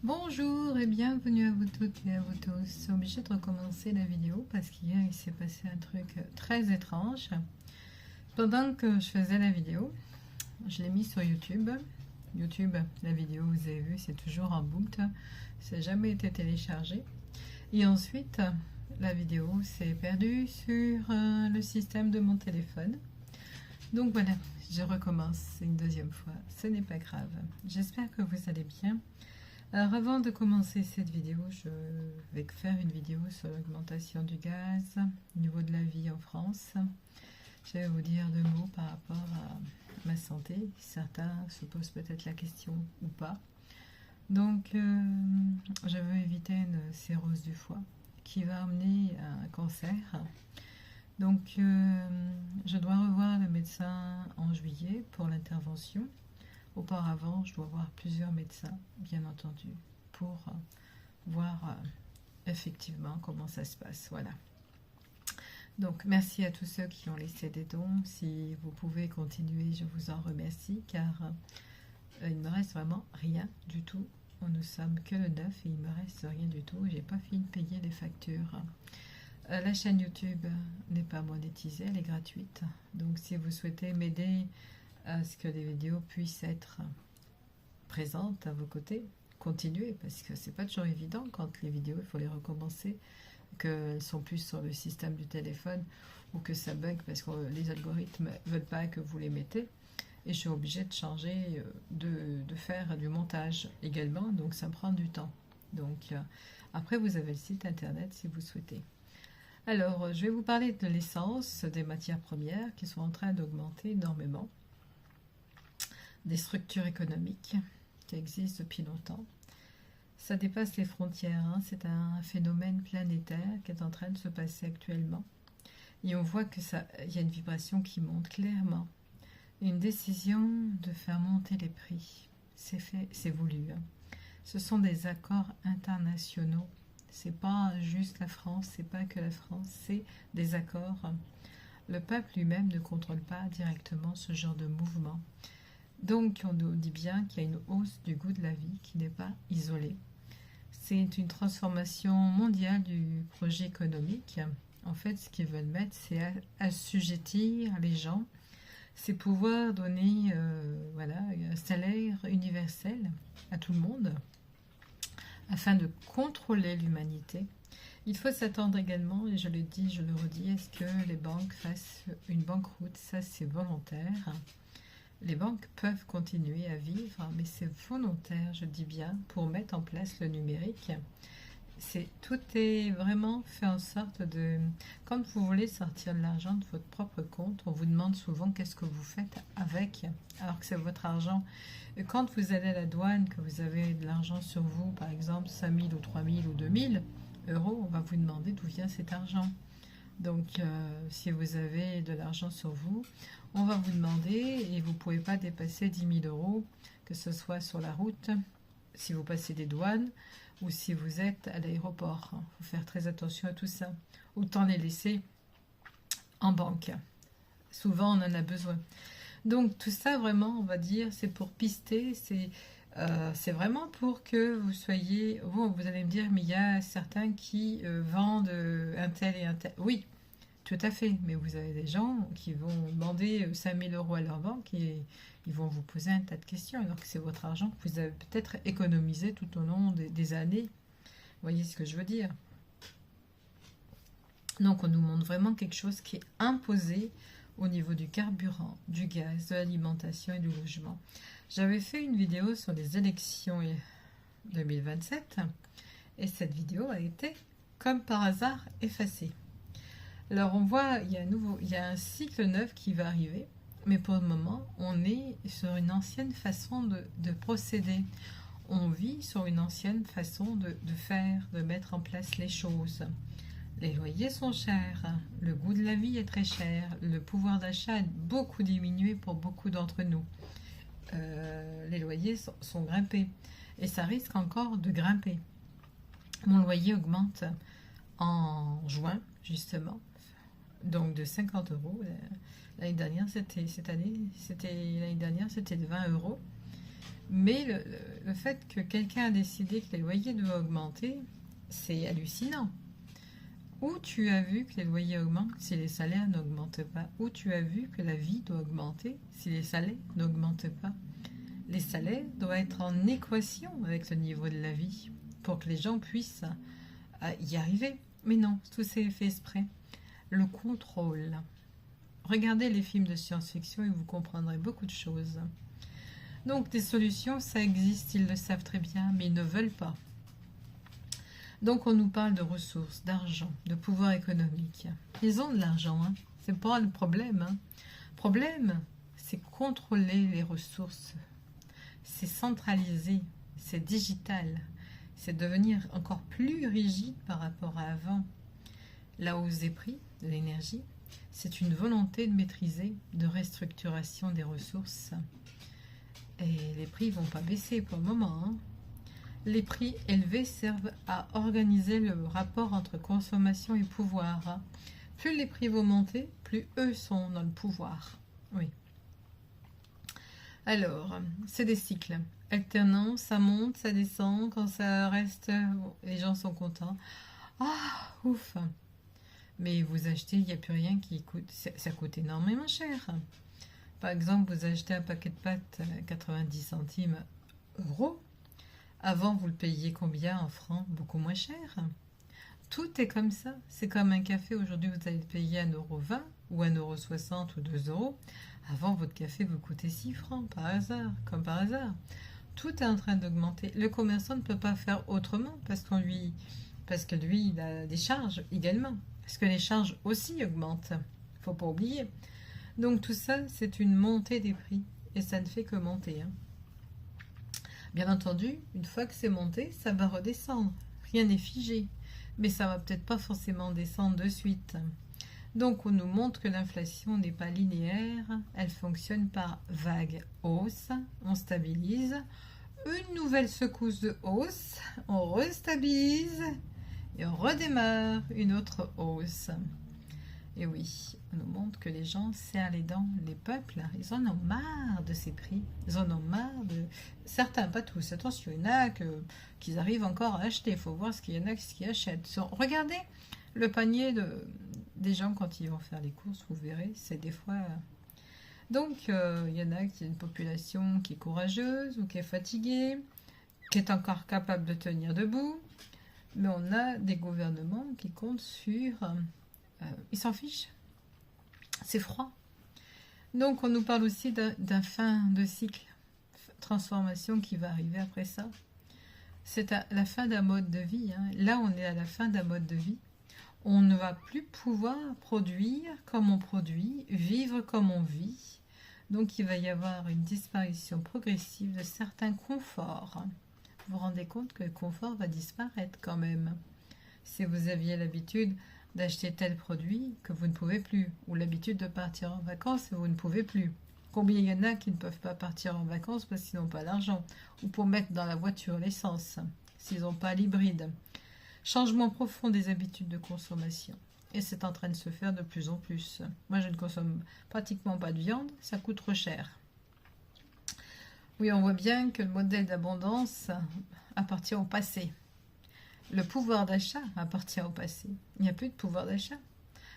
Bonjour et bienvenue à vous toutes et à vous tous. Je suis obligée de recommencer la vidéo parce qu'hier il s'est passé un truc très étrange. Pendant que je faisais la vidéo, je l'ai mis sur YouTube. YouTube, la vidéo, vous avez vu, c'est toujours en boot. Ça n'a jamais été téléchargé. Et ensuite, la vidéo s'est perdue sur le système de mon téléphone. Donc voilà, je recommence une deuxième fois. Ce n'est pas grave. J'espère que vous allez bien. Alors avant de commencer cette vidéo, je vais faire une vidéo sur l'augmentation du gaz au niveau de la vie en France. Je vais vous dire deux mots par rapport à ma santé. Certains se posent peut-être la question ou pas. Donc je veux éviter une cirrhose du foie qui va amener à un cancer. Donc je dois revoir le médecin en juillet pour l'intervention. Auparavant, je dois voir plusieurs médecins, bien entendu, pour voir effectivement comment ça se passe. Voilà. Donc, merci à tous ceux qui ont laissé des dons. Si vous pouvez continuer, je vous en remercie, car il ne me reste vraiment rien du tout. Nous sommes que le 9 et il ne me reste rien du tout. J'ai pas fini de payer les factures. La chaîne YouTube n'est pas monétisée, elle est gratuite. Donc, si vous souhaitez m'aider à ce que les vidéos puissent être présentes à vos côtés, continuez, parce que c'est pas toujours évident quand les vidéos, il faut les recommencer, qu'elles sont plus sur le système du téléphone ou que ça bug parce que les algorithmes veulent pas que vous les mettez et je suis obligée de changer, de faire du montage également, donc ça prend du temps. Donc après vous avez le site internet si vous souhaitez. Alors je vais vous parler de l'essence, des matières premières qui sont en train d'augmenter énormément, des structures économiques qui existent depuis longtemps. Ça dépasse les frontières, hein. C'est un phénomène planétaire qui est en train de se passer actuellement. Et on voit que y a une vibration qui monte clairement. Une décision de faire monter les prix. C'est fait, c'est voulu, hein. Ce sont des accords internationaux. C'est pas juste la France, c'est pas que la France, c'est des accords. Le peuple lui-même ne contrôle pas directement ce genre de mouvement. Donc on nous dit bien qu'il y a une hausse du goût de la vie qui n'est pas isolée. C'est une transformation mondiale du projet économique. En fait, ce qu'ils veulent mettre, c'est assujettir les gens, c'est pouvoir donner voilà, un salaire universel à tout le monde afin de contrôler l'humanité. Il faut s'attendre également, et je le dis, je le redis, à ce que les banques fassent une banqueroute. Ça, c'est volontaire. Les banques peuvent continuer à vivre, mais c'est volontaire, je dis bien, pour mettre en place le numérique. Tout est vraiment fait en sorte de... Quand vous voulez sortir de l'argent de votre propre compte, on vous demande souvent qu'est-ce que vous faites avec, alors que c'est votre argent. Et quand vous allez à la douane, que vous avez de l'argent sur vous, par exemple 5 000 ou 3 000 ou 2 000 euros, on va vous demander d'où vient cet argent. Donc, si vous avez de l'argent sur vous, on va vous demander, et vous ne pouvez pas dépasser 10 000 euros, que ce soit sur la route, si vous passez des douanes, ou si vous êtes à l'aéroport. Il faut faire très attention à tout ça. Autant les laisser en banque. Souvent, on en a besoin. Donc, tout ça, vraiment, on va dire, c'est pour pister, c'est vraiment pour que vous soyez... Vous allez me dire, mais il y a certains qui vendent un tel et un tel. Oui, tout à fait. Mais vous avez des gens qui vont demander 5 000 euros à leur banque et ils vont vous poser un tas de questions, alors que c'est votre argent que vous avez peut-être économisé tout au long des années. Vous voyez ce que je veux dire? Donc, on nous montre vraiment quelque chose qui est imposé au niveau du carburant, du gaz, de l'alimentation et du logement. J'avais fait une vidéo sur les élections 2027 et cette vidéo a été, comme par hasard, effacée. Alors on voit, il y a un cycle neuf qui va arriver, mais pour le moment, on est sur une ancienne façon de procéder. On vit sur une ancienne façon de faire, de mettre en place les choses. Les loyers sont chers, le goût de la vie est très cher, le pouvoir d'achat a beaucoup diminué pour beaucoup d'entre nous. Les loyers sont grimpés et ça risque encore de grimper. Mon loyer augmente en juin, justement, donc de 50 euros. L'année dernière, c'était de 20 euros. Mais le fait que quelqu'un a décidé que les loyers devaient augmenter, c'est hallucinant. Où tu as vu que les loyers augmentent si les salaires n'augmentent pas? Où tu as vu que la vie doit augmenter si les salaires n'augmentent pas? Les salaires doivent être en équation avec le niveau de la vie pour que les gens puissent y arriver. Mais non, tout c'est fait exprès. Le contrôle. Regardez les films de science-fiction et vous comprendrez beaucoup de choses. Donc des solutions, ça existe, ils le savent très bien, mais ils ne veulent pas. Donc on nous parle de ressources, d'argent, de pouvoir économique. Ils ont de l'argent, hein. C'est pas le problème. Hein. Le problème, c'est contrôler les ressources. C'est centraliser, c'est digital. C'est devenir encore plus rigide par rapport à avant. La hausse des prix de l'énergie, c'est une volonté de maîtriser, de restructuration des ressources. Et les prix ne vont pas baisser pour le moment. Hein. Les prix élevés servent à organiser le rapport entre consommation et pouvoir. Plus les prix vont monter, plus eux sont dans le pouvoir. Oui. Alors, c'est des cycles alternants, ça monte, ça descend, quand ça reste, les gens sont contents. Ah, ouf! Mais vous achetez, il n'y a plus rien qui coûte, ça coûte énormément cher. Par exemple, vous achetez un paquet de pâtes à 90 centimes euros. Avant, vous le payiez combien en francs? Beaucoup moins cher. Tout est comme ça. C'est comme un café. Aujourd'hui, vous allez le payer 1,20 € ou 1,60 € ou 2 €. Avant, votre café vous coûtait 6 francs, par hasard, comme par hasard. Tout est en train d'augmenter. Le commerçant ne peut pas faire autrement parce que lui, il a des charges également. Parce que les charges aussi augmentent. Il ne faut pas oublier. Donc tout ça, c'est une montée des prix. Et ça ne fait que monter. Hein. Bien entendu, une fois que c'est monté, ça va redescendre. Rien n'est figé. Mais ça va peut-être pas forcément descendre de suite. Donc on nous montre que l'inflation n'est pas linéaire. Elle fonctionne par vagues hausse. On stabilise. Une nouvelle secousse de hausse. On restabilise. Et on redémarre une autre hausse. Et oui, on nous montre que les gens serrent les dents, les peuples, ils en ont marre de ces prix. Ils en ont marre de... Certains, pas tous, attention, il y en a qu'ils arrivent encore à acheter. Il faut voir ce qu'il y en a qui achètent. Regardez le panier des gens quand ils vont faire les courses, vous verrez, c'est des fois... Donc, il y en a qui ont une population qui est courageuse ou qui est fatiguée, qui est encore capable de tenir debout. Mais on a des gouvernements qui comptent sur... ils s'en fichent. C'est froid. Donc, on nous parle aussi d'un fin de cycle. Transformation qui va arriver après ça. C'est la fin d'un mode de vie. Hein. Là, on est à la fin d'un mode de vie. On ne va plus pouvoir produire comme on produit, vivre comme on vit. Donc, il va y avoir une disparition progressive de certains conforts. Vous vous rendez compte que le confort va disparaître quand même. Si vous aviez l'habitude d'acheter tel produit que vous ne pouvez plus, ou l'habitude de partir en vacances et vous ne pouvez plus. Combien il y en a qui ne peuvent pas partir en vacances parce qu'ils n'ont pas l'argent, ou pour mettre dans la voiture l'essence, s'ils n'ont pas l'hybride. Changement profond des habitudes de consommation. Et c'est en train de se faire de plus en plus. Moi, je ne consomme pratiquement pas de viande, ça coûte trop cher. Oui, on voit bien que le modèle d'abondance appartient au passé. Le pouvoir d'achat appartient au passé. Il n'y a plus de pouvoir d'achat.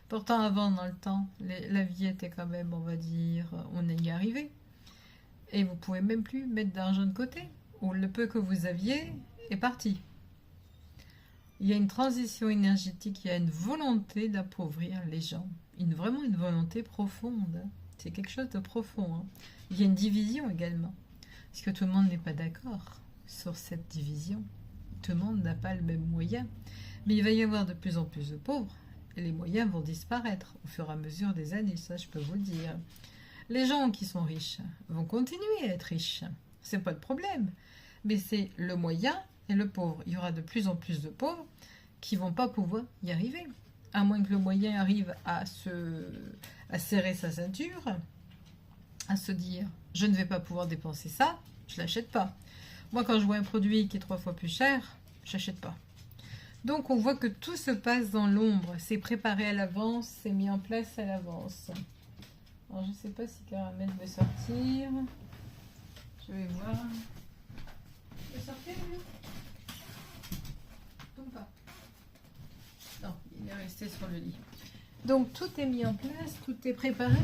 Pourtant, avant, dans le temps, la vie était quand même, on va dire, on est y arrivé. Et vous pouvez même plus mettre d'argent de côté. Ou le peu que vous aviez est parti. Il y a une transition énergétique, il y a une volonté d'appauvrir les gens. Vraiment une volonté profonde. C'est quelque chose de profond. Hein. Il y a une division également. Parce que tout le monde n'est pas d'accord sur cette division. Tout le monde n'a pas le même moyen. Mais il va y avoir de plus en plus de pauvres. Et les moyens vont disparaître au fur et à mesure des années, ça je peux vous le dire. Les gens qui sont riches vont continuer à être riches. C'est pas le problème. Mais c'est le moyen et le pauvre. Il y aura de plus en plus de pauvres qui vont pas pouvoir y arriver. À moins que le moyen arrive à serrer sa ceinture, à se dire « je ne vais pas pouvoir dépenser ça, je l'achète pas ». Moi, quand je vois un produit qui est 3 fois plus cher, je l'achète pas. Donc, on voit que tout se passe dans l'ombre. C'est préparé à l'avance, c'est mis en place à l'avance. Alors, je ne sais pas si Caramel veut sortir. Je vais voir. rester sur le lit. Donc tout est mis en place, tout est préparé.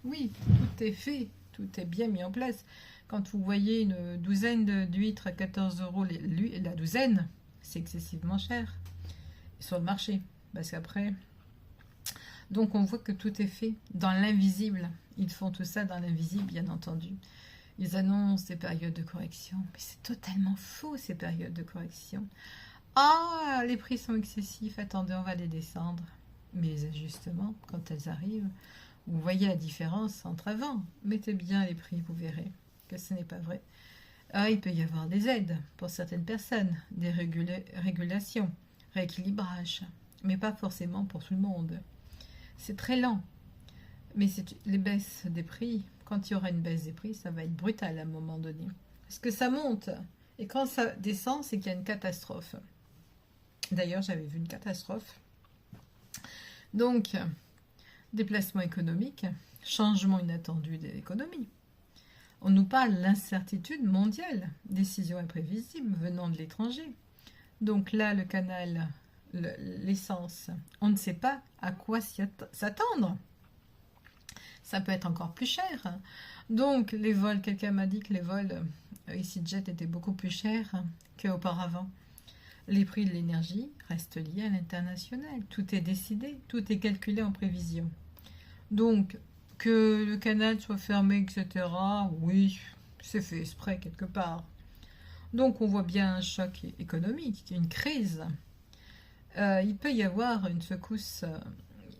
Oui, tout est fait, tout est bien mis en place. Quand vous voyez une douzaine d'huîtres à 14 € la douzaine, c'est excessivement cher sur le marché. Parce qu'après... Donc on voit que tout est fait dans l'invisible. Ils font tout ça dans l'invisible, bien entendu. Ils annoncent des périodes de correction. Mais c'est totalement faux, ces périodes de correction. Ah, les prix sont excessifs. Attendez, on va les descendre. Mais les ajustements, quand elles arrivent, vous voyez la différence entre avant. Mettez bien les prix, vous verrez que ce n'est pas vrai. Ah, il peut y avoir des aides pour certaines personnes, des régulations, rééquilibrage, mais pas forcément pour tout le monde. C'est très lent. Mais les baisses des prix, quand il y aura une baisse des prix, ça va être brutal à un moment donné. Parce que ça monte. Et quand ça descend, c'est qu'il y a une catastrophe. D'ailleurs, j'avais vu une catastrophe. Donc, déplacement économique, changement inattendu de l'économie. On nous parle de l'incertitude mondiale, décision imprévisible venant de l'étranger. Donc là, le canal, l'essence, on ne sait pas à quoi s'attendre. Ça peut être encore plus cher. Donc les vols, quelqu'un m'a dit que les vols EasyJet étaient beaucoup plus chers qu'auparavant. Les prix de l'énergie restent liés à l'international. Tout est décidé, tout est calculé en prévision. Donc, que le canal soit fermé, etc., oui, c'est fait exprès quelque part. Donc, on voit bien un choc économique, une crise. Il peut y avoir une secousse,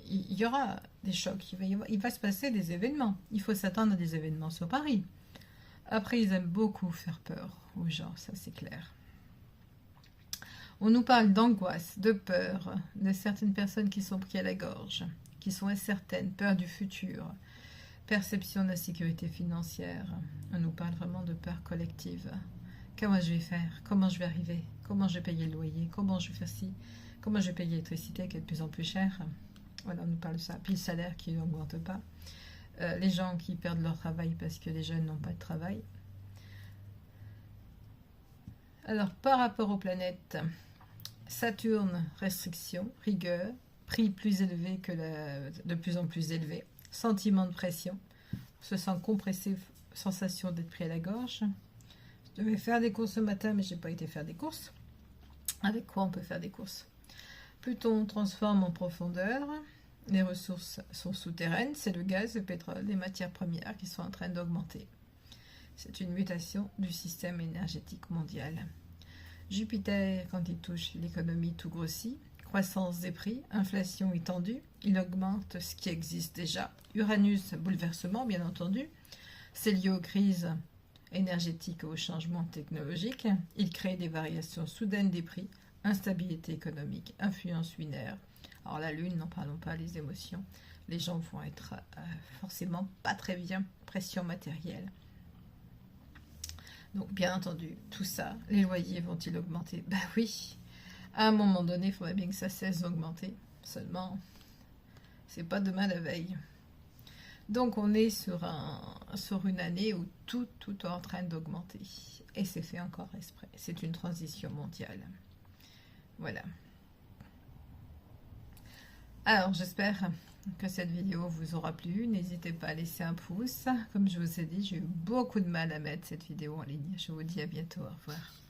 il y aura des chocs, il va se passer des événements. Il faut s'attendre à des événements sur Paris. Après, ils aiment beaucoup faire peur aux gens, ça c'est clair. On nous parle d'angoisse, de peur, de certaines personnes qui sont prises à la gorge, qui sont incertaines, peur du futur, perception de la sécurité financière. On nous parle vraiment de peur collective. Comment je vais faire? Comment je vais arriver? Comment je vais payer le loyer? Comment je vais faire ci? Comment je vais payer l'électricité qui est de plus en plus chère? Voilà, on nous parle de ça. Puis le salaire qui n'augmente pas. Les gens qui perdent leur travail parce que les jeunes n'ont pas de travail. Alors, par rapport aux planètes, Saturne, restriction, rigueur, prix plus élevé que de plus en plus élevé, sentiment de pression, on se sent compressé, sensation d'être pris à la gorge. Je devais faire des courses ce matin, mais je n'ai pas été faire des courses. Avec quoi on peut faire des courses? Pluton transforme en profondeur, les ressources sont souterraines, c'est le gaz, le pétrole, les matières premières qui sont en train d'augmenter. C'est une mutation du système énergétique mondial. Jupiter, quand il touche l'économie, tout grossit. Croissance des prix, inflation étendue, il augmente ce qui existe déjà. Uranus, bouleversement, bien entendu. C'est lié aux crises énergétiques et aux changements technologiques. Il crée des variations soudaines des prix, instabilité économique, influence lunaire. Alors la lune, n'en parlons pas, les émotions. Les gens vont être forcément pas très bien, pression matérielle. Donc, bien entendu, tout ça, les loyers vont-ils augmenter? Ben oui, à un moment donné, il faudrait bien que ça cesse d'augmenter. Seulement, c'est pas demain la veille. Donc, on est sur une année où tout est en train d'augmenter. Et c'est fait encore exprès. C'est une transition mondiale. Voilà. Alors, j'espère que cette vidéo vous aura plu. N'hésitez pas à laisser un pouce. Comme je vous ai dit, j'ai eu beaucoup de mal à mettre cette vidéo en ligne. Je vous dis à bientôt. Au revoir.